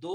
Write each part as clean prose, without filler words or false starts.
2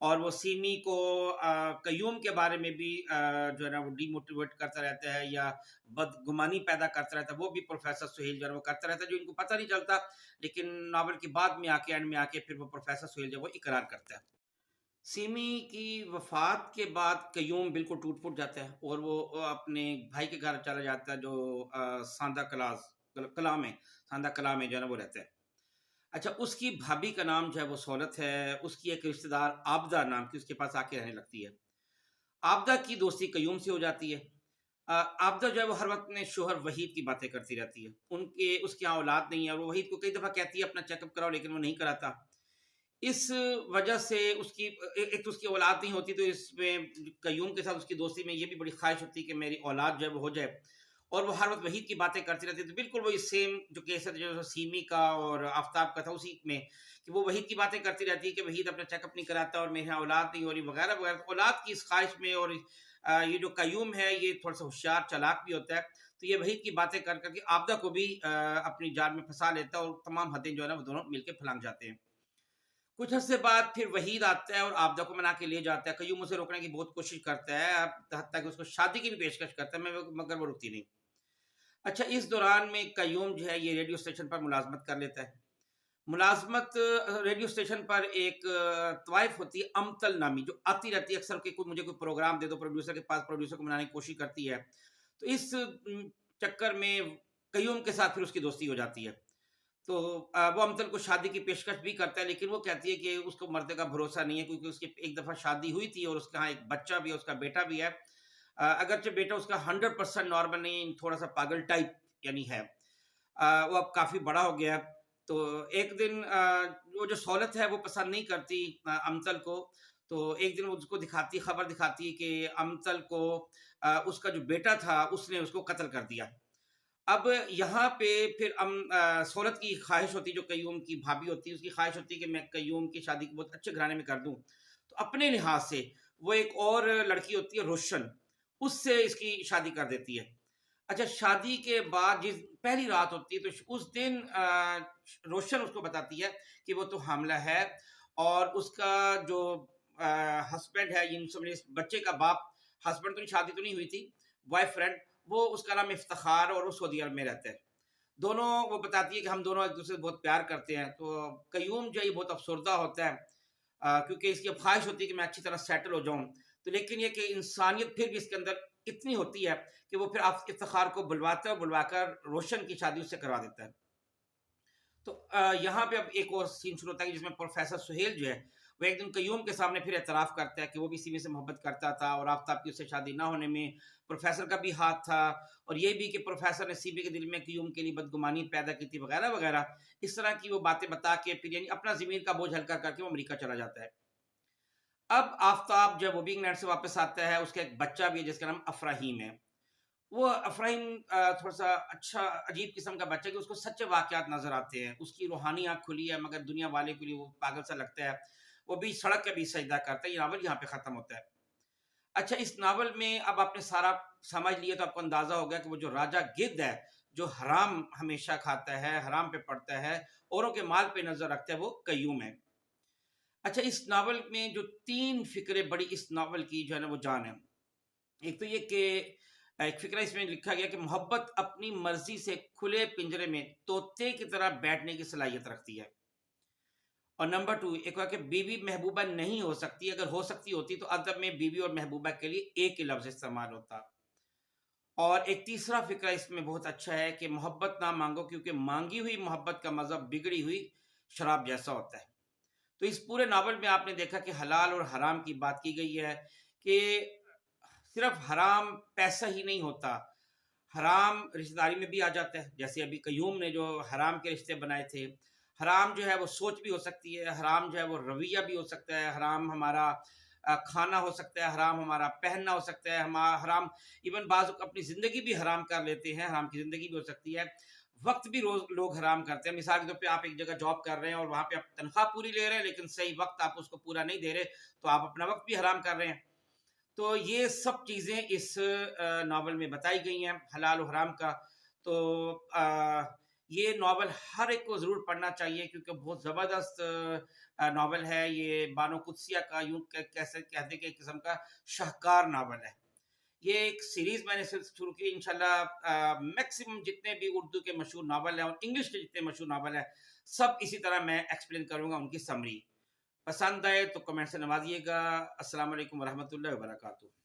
اور وہ سیمی کو قیوم کے بارے میں بھی جو ہے نا وہ ڈی موٹیویٹ کرتا رہتا ہے یا بدگمانی پیدا کرتا رہتا ہے، وہ بھی پروفیسر سہیل جو ہے وہ کرتا رہتا ہے، جو ان کو پتہ نہیں چلتا، لیکن ناول کے بعد میں آ کے اینڈ میں آ کے پھر وہ پروفیسر سہیل جو ہے وہ اقرار کرتا ہے۔ سیمی کی وفات کے بعد قیوم بالکل ٹوٹ پھوٹ جاتا ہے اور وہ اپنے بھائی کے گھر چلا جاتا ہے جو ساندہ کلاں میں، ساندہ کلاں میں جو ہے نا وہ رہتا ہے۔ اچھا، اس کی بھابھی کا نام جو ہے وہ سہولت ہے، اس کی ایک رشتہ دار عابدہ نام کی اس کے پاس آ کے رہنے لگتی ہے۔ عابدہ کی دوستی قیوم سے ہو جاتی ہے۔ عابدہ جو ہے وہ ہر وقت اپنے شوہر وحید کی باتیں کرتی رہتی ہے، اس کی یہاں اولاد نہیں ہے اور وہ وحید کو کئی دفعہ کہتی ہے اپنا چیک اپ کراؤ، لیکن وہ نہیں کراتا۔ اس وجہ سے اس کی ایک تو اس کی اولاد نہیں ہوتی، تو اس میں قیوم کے ساتھ اس کی دوستی میں یہ بھی بڑی خواہش ہوتی ہے کہ میری اولاد جو ہے وہ ہو جائے، اور وہ ہر وقت وحید کی باتیں کرتی رہتی ہے۔ تو بالکل وہی سیم جو کیس ہے جو سیمی کا اور آفتاب کا تھا، اسی میں کہ وہ وحید کی باتیں کرتی رہتی ہے کہ وحید اپنا چیک اپ نہیں کراتا اور میرے یہاں اولاد نہیں ہو رہی وغیرہ وغیرہ۔ اولاد کی اس خواہش میں، اور یہ جو قیوم ہے یہ تھوڑا سا ہوشیار چالاک بھی ہوتا ہے، تو یہ وحید کی باتیں کر کر کے عابدہ کو بھی اپنی جال میں پھنسا لیتا ہے، اور تمام حدیں جو ہے نا وہ دونوں مل کے پھلانگ جاتے ہیں۔ کچھ عرصے بعد پھر وحید آتا ہے اور عابدہ کو منا کے لے جاتا ہے۔ قیوم اسے روکنے کی بہت کوشش کرتا ہے، حتیٰ کہ اس کو شادی کی بھی پیشکش کرتا ہے، مگر وہ رکتی نہیں۔ اچھا، اس دوران میں قیوم جو ہے یہ ریڈیو اسٹیشن پر ملازمت کر لیتا ہے۔ ملازمت ریڈیو اسٹیشن پر ایک طوائف ہوتی ہے امتل نامی، جو آتی رہتی ہے اکثر کہ مجھے کوئی پروگرام دے دو، پروڈیوسر کے پاس، پروڈیوسر کو منانے کی کوشش کرتی ہے۔ تو اس چکر میں قیوم کے ساتھ پھر اس کی دوستی ہو جاتی ہے۔ تو وہ امتل کو شادی کی پیشکش بھی کرتا ہے، لیکن وہ کہتی ہے کہ اس کو مرد کا بھروسہ نہیں ہے، کیونکہ اس کی ایک دفعہ شادی ہوئی تھی اور اس کے ہاں ایک بچہ بھی ہے، اس کا بیٹا بھی ہے۔ اگرچہ بیٹا اس کا 100% نارمل نہیں، تھوڑا سا پاگل ٹائپ یعنی ہے، وہ اب کافی بڑا ہو گیا ہے۔ تو ایک دن وہ جو سہولت ہے وہ پسند نہیں کرتی امتل کو، تو ایک دن وہ اس کو خبر دکھاتی کہ امتل کو اس کا جو بیٹا تھا اس نے اس کو قتل کر دیا۔ اب یہاں پہ پھر سہولت کی خواہش ہوتی ہے، جو قیوم کی بھابھی ہوتی ہے اس کی خواہش ہوتی ہے کہ میں قیوم کی شادی کو بہت اچھے گھرانے میں کر دوں، تو اپنے لحاظ سے وہ ایک اور لڑکی ہوتی ہے روشن، اس سے اس کی شادی کر دیتی ہے۔ اچھا، شادی کے بعد جس پہلی رات ہوتی ہے تو اس دن روشن اس کو بتاتی ہے کہ وہ تو حاملہ ہے، اور اس کا جو ہسبینڈ ہے، اس بچے کا باپ، ہسبینڈ تو شادی تو نہیں ہوئی تھی، بوائے فرینڈ، وہ اس کا نام افتخار، اور وہ سعودی عرب میں رہتا ہے۔ دونوں، وہ بتاتی ہے کہ ہم دونوں ایک دوسرے سے بہت پیار کرتے ہیں۔ تو قیوم جو ہے بہت افسردہ ہوتا ہے، کیونکہ اس کی اب خواہش ہوتی ہے کہ میں اچھی طرح سیٹل ہو جاؤں، تو لیکن یہ کہ انسانیت پھر بھی اس کے اندر اتنی ہوتی ہے کہ وہ پھر افتخار کو بلواتا ہے، بلوا کر روشن کی شادی اس سے کروا دیتا ہے۔ تو یہاں پہ اب ایک اور سین شروع ہوتا ہے جس میں پروفیسر سہیل جو ہے وہ ایک دن قیوم کے سامنے پھر اعتراف کرتا ہے کہ وہ بھی سیمی سے محبت کرتا تھا، اور آفتاب کی اس سے شادی نہ ہونے میں پروفیسر کا بھی ہاتھ تھا، اور یہ بھی کہ پروفیسر نے سیمی کے دل میں قیوم کے لیے بدگمانی پیدا کی تھی وغیرہ وغیرہ۔ اس طرح کی وہ باتیں بتا کے پھر یعنی اپنا ضمیر کا بوجھ ہلکا کر کے وہ امریکہ چلا جاتا ہے۔ اب آفتاب جب وہ بھی انگلینڈ سے واپس آتا ہے، اس کا ایک بچہ بھی ہے جس کا نام افراہیم ہے۔ وہ افراہیم تھوڑا سا اچھا عجیب قسم کا بچہ ہے کہ اس کو سچے واقعات نظر آتے ہیں، اس کی روحانی آنکھ کھلی ہے، مگر دنیا والے کے لیے وہ پاگل سا لگتا ہے، وہ بھی سڑک کے بھی سجدہ کرتا ہے۔ یہ ناول یہاں پہ ختم ہوتا ہے۔ اچھا، اس ناول میں اب آپ نے سارا سمجھ لیا تو آپ کو اندازہ ہو گیا کہ وہ جو راجہ گدھ ہے، جو حرام ہمیشہ کھاتا ہے، حرام پہ پڑتا ہے، اوروں کے مال پہ نظر رکھتا ہے، وہ قیوم ہے۔ اچھا، اس ناول میں جو 3 فکرے بڑی اس ناول کی جو ہے نا وہ جان ہے۔ ایک تو یہ کہ ایک فکرہ اس میں لکھا گیا کہ محبت اپنی مرضی سے کھلے پنجرے میں طوطے کی طرح بیٹھنے کی صلاحیت رکھتی ہے، اور نمبر 2 ایک ہوا کہ بیوی محبوبہ نہیں ہو سکتی، اگر ہو سکتی ہوتی تو ادب میں بیوی اور محبوبہ کے لیے ایک ہی لفظ استعمال ہوتا۔ اور ایک تیسرا فکرہ اس میں بہت اچھا ہے کہ محبت نہ مانگو، کیونکہ مانگی ہوئی محبت کا مذہب بگڑی ہوئی شراب جیسا ہوتا ہے۔ تو اس پورے ناول میں آپ نے دیکھا کہ حلال اور حرام کی بات کی گئی ہے، کہ صرف حرام پیسہ ہی نہیں ہوتا، حرام رشتہ داری میں بھی آ جاتا ہے، جیسے ابھی قیوم نے جو حرام کے رشتے بنائے تھے۔ حرام جو ہے وہ سوچ بھی ہو سکتی ہے، حرام جو ہے وہ رویہ بھی ہو سکتا ہے، حرام ہمارا کھانا ہو سکتا ہے، حرام ہمارا پہننا ہو سکتا ہے، ہمارا حرام ایون بعض اپنی زندگی بھی حرام کر لیتے ہیں، حرام کی زندگی بھی ہو سکتی ہے۔ وقت بھی روز لوگ حرام کرتے ہیں، مثال کے طور پہ آپ ایک جگہ جاب کر رہے ہیں اور وہاں پہ آپ تنخواہ پوری لے رہے ہیں، لیکن صحیح وقت آپ اس کو پورا نہیں دے رہے، تو آپ اپنا وقت بھی حرام کر رہے ہیں۔ تو یہ سب چیزیں اس ناول میں بتائی گئی ہیں حلال و حرام کا۔ تو یہ ناول ہر ایک کو ضرور پڑھنا چاہیے کیونکہ بہت زبردست ناول ہے یہ، بانو قدسیہ کا یوں کیسے کہتے کہ ایک قسم کا شاہکار ناول ہے۔ یہ ایک سیریز میں نے شروع کی، انشاءاللہ میکسیمم جتنے بھی اردو کے مشہور ناول ہیں اور انگلش کے جتنے مشہور ناول ہیں سب اسی طرح میں ایکسپلین کروں گا ان کی سمری۔ پسند آئے تو کمنٹ سے نوازیے گا۔ السلام علیکم ورحمۃ اللہ وبرکاتہ۔